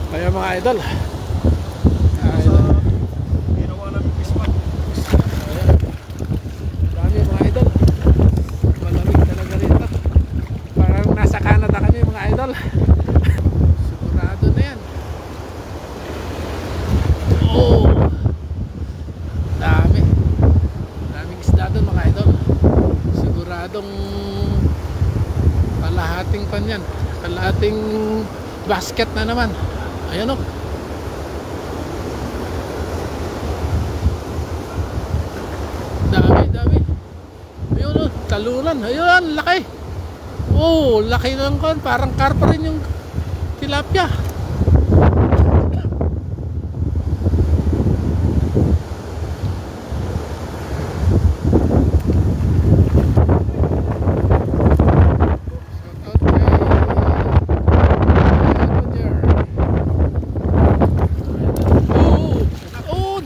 Kaya mga idol, Ginawa namin pispan. ayan, dami mga idol. Malamig talaga rito. Parang nasa Canada kami mga idol. Sigurado na yan. Oh, dami. Daming isda doon mga idol. Siguradong kalahating pan yan. Kalahating basket na naman. Ayan o. Dami. Ayun o, taluran. Ayun, laki. Oh, laki ng kon. Parang karpa rin yung tilapia.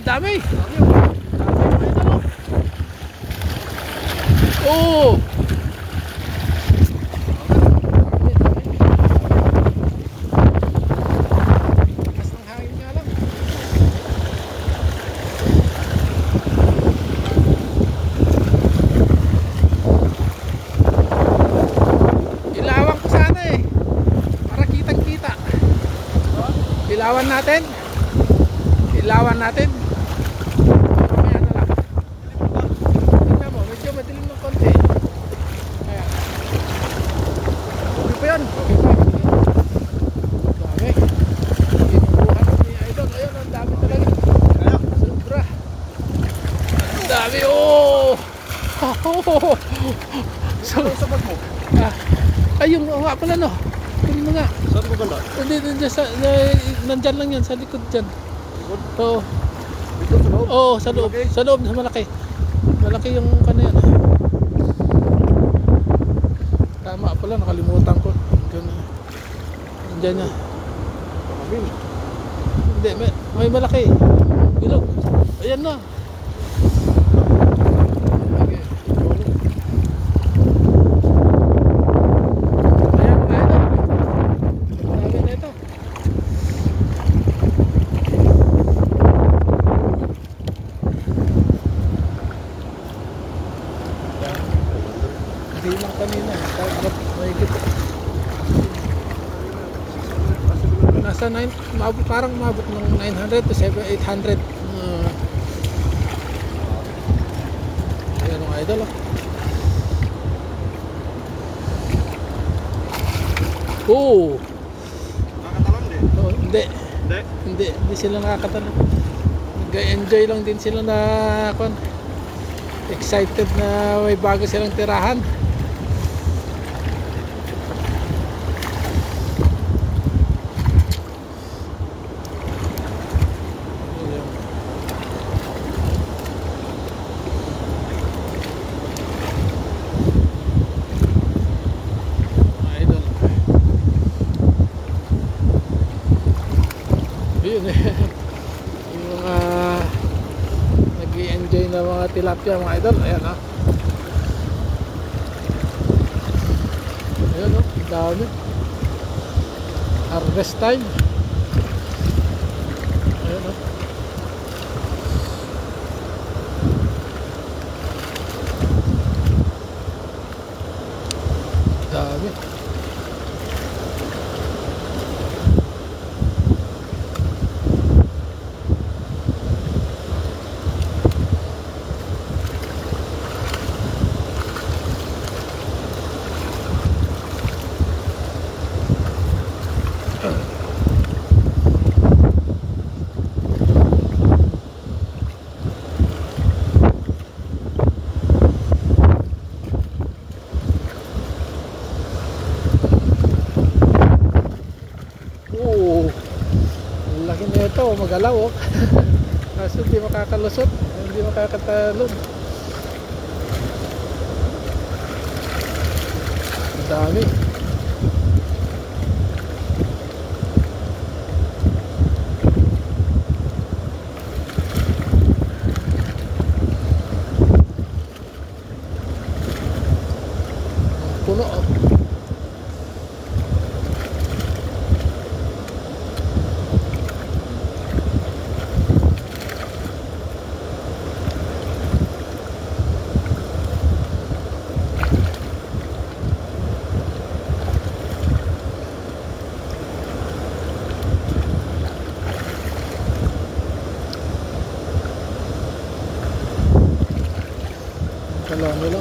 Dami. Oh. Lakas ng hangin nga lang. Ilawan ko sana eh. Para kitang-kita. Ilawan natin. Ilawan natin. Mamaya na lang. Tingnan mo, medyo madilim ng konti. Ayan. Okay pa yan. Okay pa. Dami. Inubuhan ni Idol. Ayun, ang dami talaga. Sobra. Ang dami. Oh! So, Sa bag mo? ayun nga pala no. Kunin mo nga. Saan mo ganda? Hindi, nandyan lang yan sa likod dyan. Oo. Dito sa loob? Oo, sa loob. Malaki? Sa loob, sa malaki. Malaki yung kanayan. Tama pala, nakalimutan ko. Diyan na. Pakabil. Hindi, may malaki. Bilog. Ayan na. Ayan mga idol. Dami na ito. Hindi lang kanina. Mahigit. Nasa 9, parang umabot ng 900 to 800. Ayan mga idol. Oh. Nakatalang din? Oh, hindi. Hindi. Hindi sila nakakatanong. Nag-enjoy lang din sila na excited na may bago silang tirahan. Idol. Yun eh. Yung mga nag-i-enjoy na mga tilapia mga idol. Ayan ah. Ayan oh, dami. Harvest time. Ayan oh. Dami. Oo. Ang laki nito, magalaw oh. Kaso hindi makakalusot, hindi makakatalon. Ang dami. Puno oh.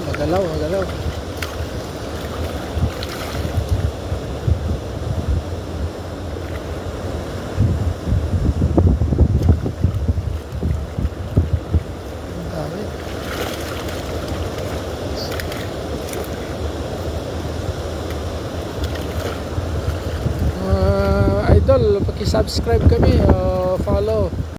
magalaw, magalaw. Ang dami. Idol, paki-subscribe kami, follow